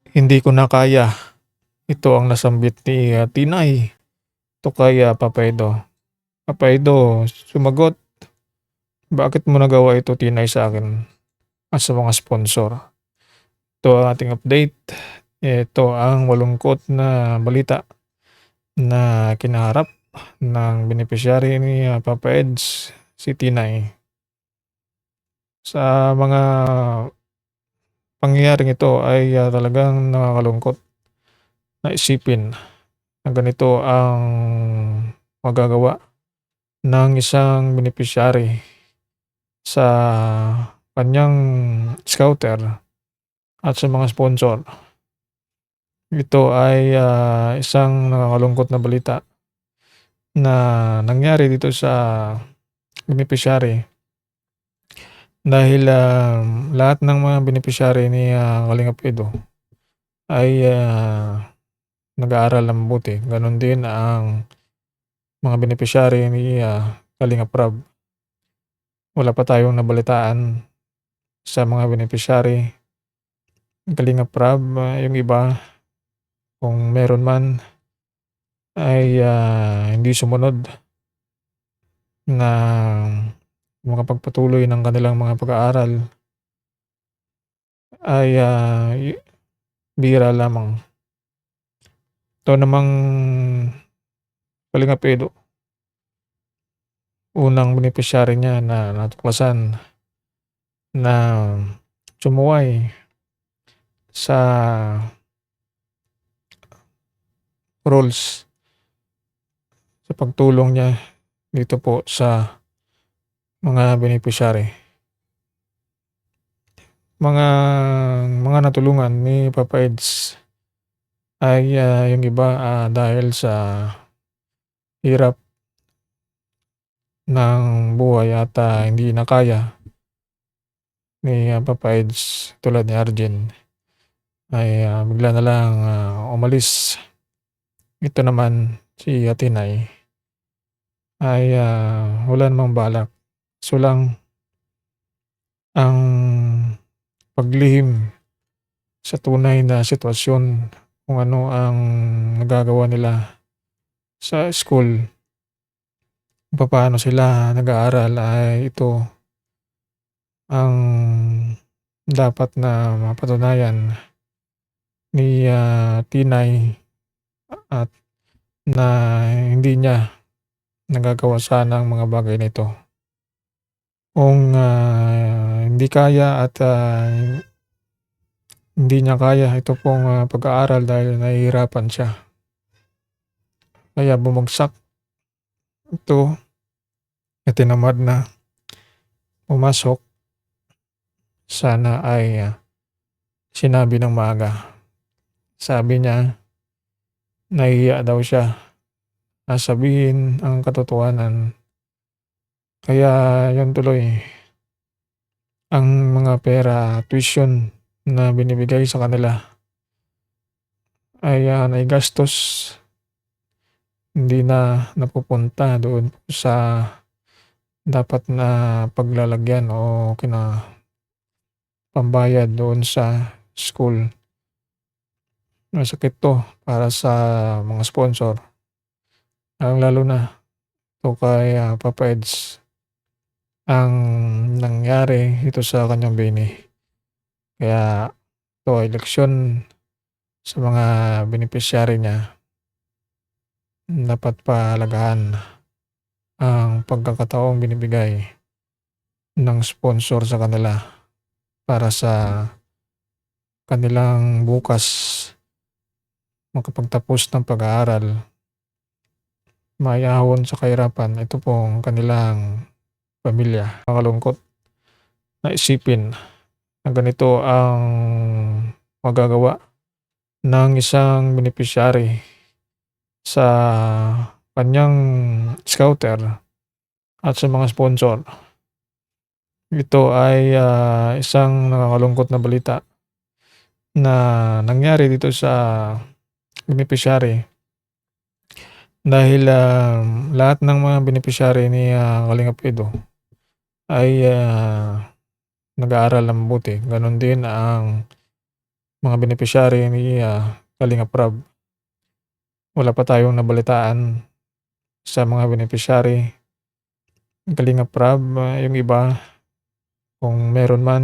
Hindi ko na kaya. Ito ang nasambit ni, Tinay. Ito kay, Papa Edo. Papa Edo, sumagot, "Bakit mo nagawa ito, Tinay, sa akin at sa mga sponsor?" Ito ang ating update. Ito ang malungkot na balita na kinaharap ng beneficiary ni, Papa Eds, si Tinay. Sa mga pangyayaring ito ay, talagang nakakalungkot na isipin na ganito ang magagawa ng isang beneficiary sa kanyang scouter at sa mga sponsor. Ito ay, isang nakakalungkot na balita na nangyari dito sa beneficiary dahil, lahat ng mga beneficiary ni, Kalingap Edo ay, nag-aaral ng mabuti. Gano'n din ang mga beneficiary ni, Kalingap Rab. Wala pa tayong nabalitaan sa mga beneficiary ng Kalingap Rab, yung iba kung meron man ay, hindi sumunod na makapagpatuloy ng kanilang mga pag-aaral ay, bihira lamang. Ito namang Kalingap Edo, unang beneficiary niya na natuklasan na sumuway sa rules sa pagtulong niya dito po sa mga beneficiary. Mga natulungan ni Papa Eds ay, yung iba, dahil sa hirap ng buhay at, hindi na kaya ni, Papa Eds tulad ni Arjen ay, bigla na lang, umalis. Ito naman si, Tinay ay, wala namang balak. Kaso lang ang paglihim sa tunay na sitwasyon kung ano ang nagagawa nila sa school, kung papaano sila nag-aaral ay ito ang dapat na mapatunayan ni, Tinay at na hindi niya nagagawa sana ang mga bagay na ito. Kung, hindi kaya at, hindi niya kaya ito pong, pag-aaral dahil nahihirapan siya. Kaya bumagsak ito at tinamad na pumasok. Sana ay, sinabi ng maaga. Sabi niya nahihiya daw siya na sabihin ang katotohanan. Kaya yun tuloy, ang mga pera, tuition na binibigay sa kanila ay, naigastos, hindi na napupunta doon sa dapat na paglalagyan o pambayad doon sa school. Masakit 'to para sa mga sponsor, lalong-lalo na 'to kay, Papa Eds. Ang nangyari ito sa kanyang bini. Kaya ito ay leksyon sa mga beneficiary niya. Dapat pahalagahan ang pagkakataong binibigay ng sponsor sa kanila para sa kanilang bukas makapagtapos ng pag-aaral, maiahon sa kahirapan ito pong kanilang pamilya. Nakakalungkot na isipin na ganito ang magagawa ng isang beneficiary sa kanyang scouter at sa mga sponsor. Ito ay, isang nakakalungkot na balita na nangyari dito sa beneficiary dahil, lahat ng mga beneficiary ni, Kalingap Edo ay, nag-aaral ng mabuti. Gano'n din ang mga benepisyary ni, Kalingap Rab. Wala pa tayong nabalitaan sa mga benepisyary ng Kalingap Rab, yung iba kung meron man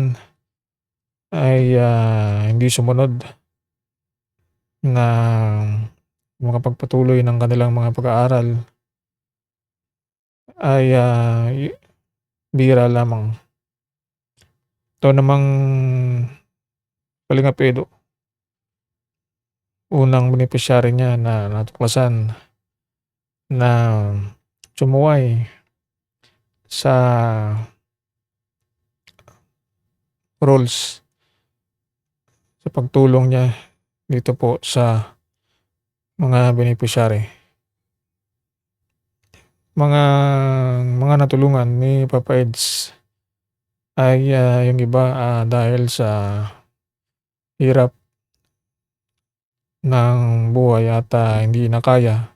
ay, hindi sumunod na makapagpatuloy ng kanilang mga pag-aaral ay, bihira lamang. Ito namang Kalingap Edu, unang benepisyary niya na natuklasan na sumuway sa rules sa pagtulong niya dito po sa mga benepisyary. Mga natulungan ni Papa Eds ay, yung iba, dahil sa hirap ng buhay at, hindi na kaya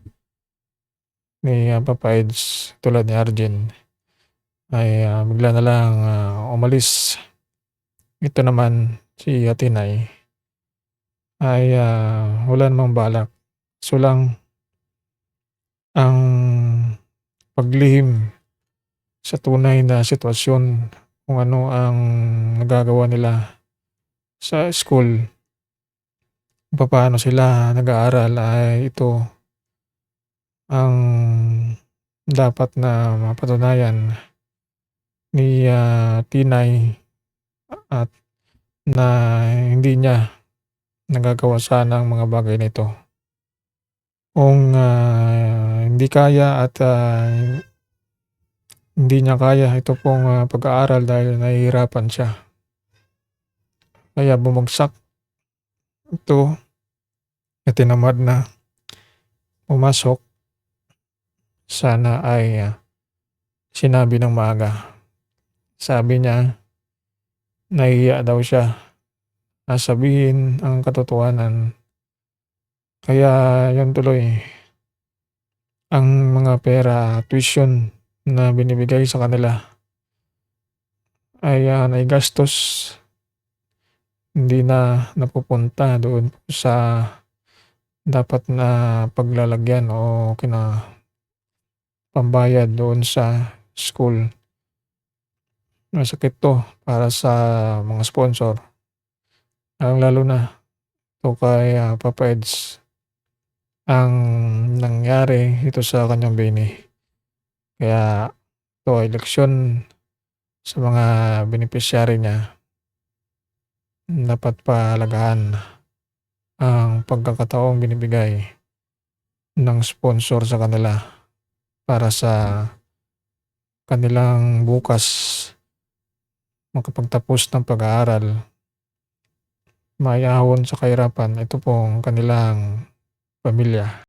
ni, Papa Eds tulad ni Arjen ay, bigla na lang, umalis. Ito naman si Tinay ay, wala namang balak. Kaso lang ang paglihim sa tunay na sitwasyon kung ano ang nagagawa nila sa school, kung papaano sila nag-aaral ay ito ang dapat na mapatunayan ni, Tinay at na hindi niya nagagawa sana ang mga bagay na ito. Kung, hindi kaya at, hindi niya kaya ito pong, pag-aaral dahil nahihirapan siya. Kaya bumagsak ito at tinamad na pumasok. Sana ay, sinabi ng maaga. Sabi niya nahihiya daw siya na sabihin ang katotohanan. Kaya yun tuloy, ang mga pera, tuition na binibigay sa kanila ay, naigastos, hindi na napupunta doon sa dapat na paglalagyan o pambayad doon sa school. Masakit 'to para sa mga sponsor, lalong-lalo na 'to kay, Papa Eds. Ang nangyari ito sa kanyang bini. Kaya ito ay leksyon sa mga benepisyary niya. Dapat pahalagahan ang pagkakataong binibigay ng sponsor sa kanila para sa kanilang bukas makapagtapos ng pag-aaral, maiahon sa kahirapan ito pong kanilang pamilya.